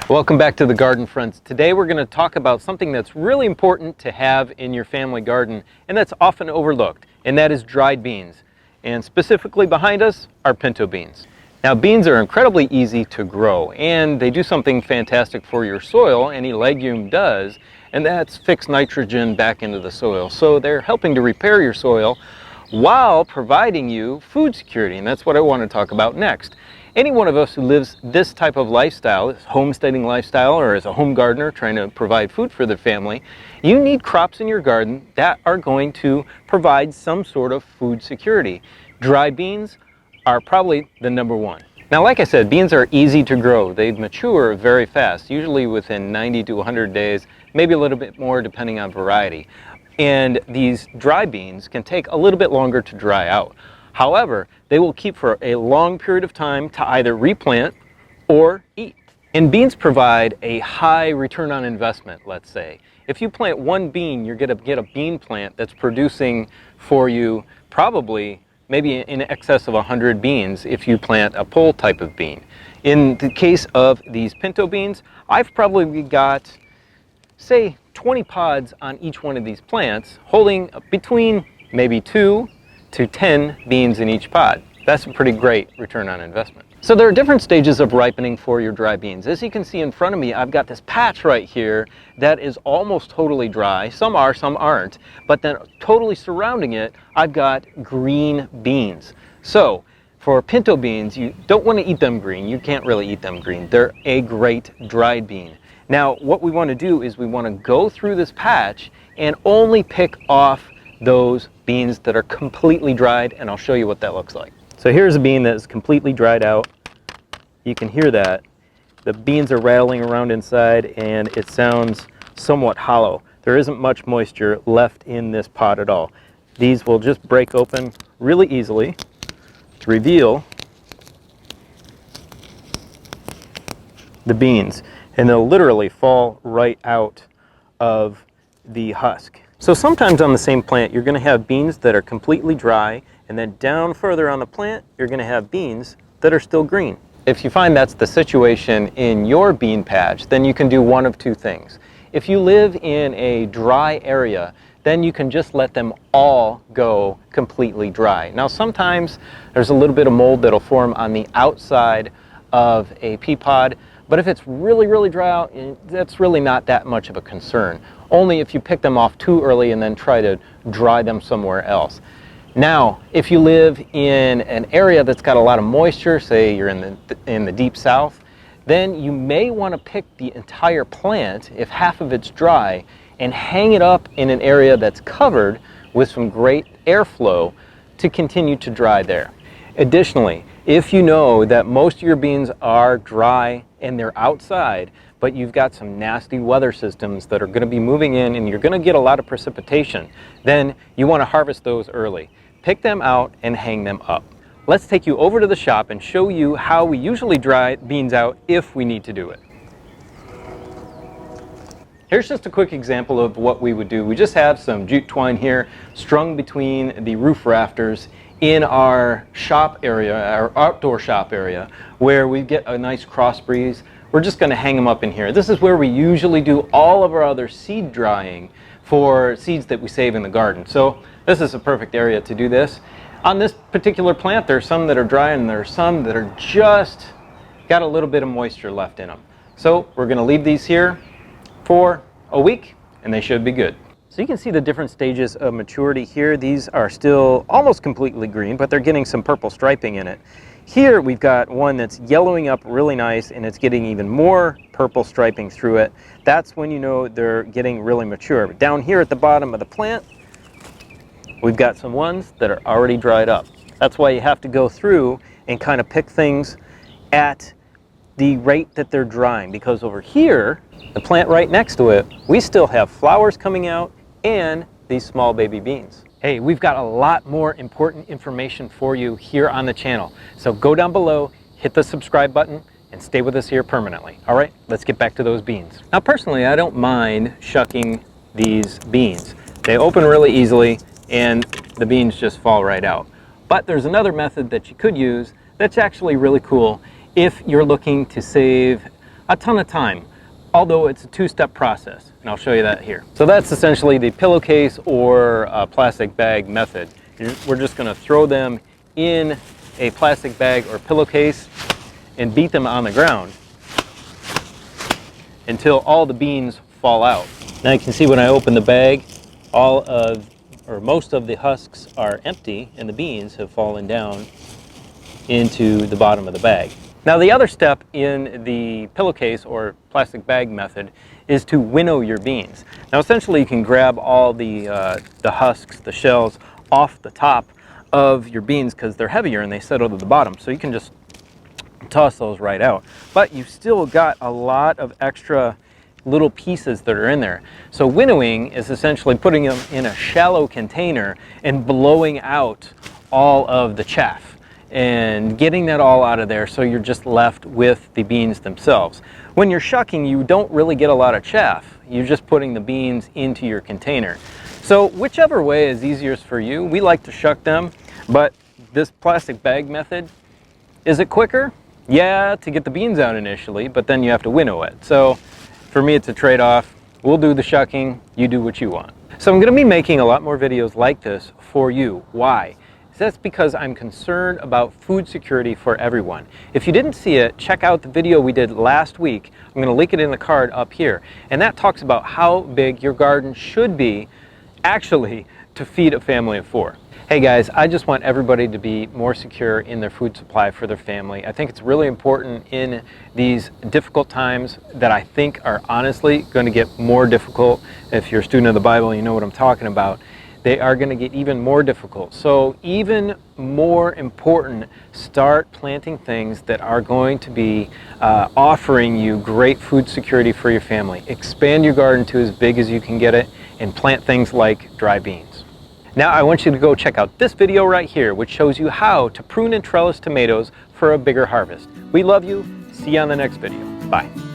Welcome back to the Garden Friends. Today we're going to talk about something that's really important to have in your family garden, and that's often overlooked, and that is dried beans. And specifically behind us are pinto beans. Now, beans are incredibly easy to grow, and they do something fantastic for your soil. Any legume does, and that's fix nitrogen back into the soil. So they're helping to repair your soil while providing you food security, and that's what I want to talk about next. Any one of us who lives this type of lifestyle, this homesteading lifestyle, or as a home gardener trying to provide food for their family, you need crops in your garden that are going to provide some sort of food security. Dried beans are probably the number one. Now, like I said, beans are easy to grow. They mature very fast, usually within 90 to 100 days, maybe a little bit more depending on variety. And these dry beans can take a little bit longer to dry out. However, they will keep for a long period of time to either replant or eat. And beans provide a high return on investment, let's say. If you plant one bean, you're going to get a bean plant that's producing for you probably maybe in excess of 100 beans if you plant a pole type of bean. In the case of these pinto beans, I've probably got, say, 20 pods on each one of these plants, holding between maybe 2 to 10 beans in each pod. That's a pretty great return on investment. So there are different stages of ripening for your dry beans. As you can see in front of me, I've got this patch right here that is almost totally dry. Some are, some aren't. But then totally surrounding it, I've got green beans. So for pinto beans, you don't want to eat them green. You can't really eat them green. They're a great dried bean. Now, what we want to do is we want to go through this patch and only pick off those beans that are completely dried, and I'll show you what that looks like. So here's a bean that is completely dried out. You can hear that. The beans are rattling around inside and it sounds somewhat hollow. There isn't much moisture left in this pod at all. These will just break open really easily to reveal the beans, and they'll literally fall right out of the husk. So sometimes on the same plant, you're going to have beans that are completely dry, and then down further on the plant, you're going to have beans that are still green. If you find that's the situation in your bean patch, then you can do one of two things. If you live in a dry area, then you can just let them all go completely dry. Now, sometimes there's a little bit of mold that'll form on the outside of a pea pod, but if it's really, really dry out, that's really not that much of a concern. Only if you pick them off too early and then try to dry them somewhere else. Now, if you live in an area that's got a lot of moisture, say you're in the deep south, then you may want to pick the entire plant, if half of it's dry, and hang it up in an area that's covered with some great airflow to continue to dry there. Additionally, if you know that most of your beans are dry and they're outside, but you've got some nasty weather systems that are going to be moving in and you're going to get a lot of precipitation, then you want to harvest those early. Pick them out and hang them up. Let's take you over to the shop and show you how we usually dry beans out if we need to do it. Here's just a quick example of what we would do. We just have some jute twine here strung between the roof rafters in our shop area, our outdoor shop area, where we get a nice cross breeze. We're just going to hang them up in here. This is where we usually do all of our other seed drying for seeds that we save in the garden. So this is a perfect area to do this. On this particular plant, there's some that are dry and there's some that are just got a little bit of moisture left in them. So we're going to leave these here for a week and they should be good. So you can see the different stages of maturity here. These are still almost completely green, but they're getting some purple striping in it. Here we've got one that's yellowing up really nice and it's getting even more purple striping through it. That's when you know they're getting really mature. But down here at the bottom of the plant, we've got some ones that are already dried up. That's why you have to go through and kind of pick things at the rate that they're drying, because over here, the plant right next to it, we still have flowers coming out and these small baby beans. Hey, we've got a lot more important information for you here on the channel. So go down below, hit the subscribe button, and stay with us here permanently. All right, let's get back to those beans. Now, personally, I don't mind shucking these beans. They open really easily and the beans just fall right out. But there's another method that you could use that's actually really cool if you're looking to save a ton of time, although it's a two-step process, and I'll show you that here. So that's essentially the pillowcase or plastic bag method. We're just going to throw them in a plastic bag or pillowcase and beat them on the ground until all the beans fall out. Now you can see when I open the bag, most of the husks are empty and the beans have fallen down into the bottom of the bag. Now the other step in the pillowcase or plastic bag method is to winnow your beans. Now essentially you can grab all the husks, the shells off the top of your beans because they're heavier and they settle to the bottom. So you can just toss those right out. But you've still got a lot of extra little pieces that are in there. So winnowing is essentially putting them in a shallow container and blowing out all of the chaff and getting that all out of there, so you're just left with the beans themselves. When you're shucking, you don't really get a lot of chaff. You're just putting the beans into your container. So whichever way is easiest for you. We like to shuck them, but this plastic bag method, is it quicker? Yeah, to get the beans out initially, but then you have to winnow it. So for me, it's a trade-off. We'll do the shucking, you do what you want. So I'm going to be making a lot more videos like this for you. Why? That's because I'm concerned about food security for everyone. If you didn't see it, check out the video we did last week. I'm going to link it in the card up here. And that talks about how big your garden should be actually to feed a family of 4. Hey guys, I just want everybody to be more secure in their food supply for their family. I think it's really important in these difficult times that I think are honestly going to get more difficult. If you're a student of the Bible, you know what I'm talking about. They are going to get even more difficult. So even more important, start planting things that are going to be offering you great food security for your family. Expand your garden to as big as you can get it and plant things like dry beans. Now I want you to go check out this video right here, which shows you how to prune and trellis tomatoes for a bigger harvest. We love you. See you on the next video. Bye.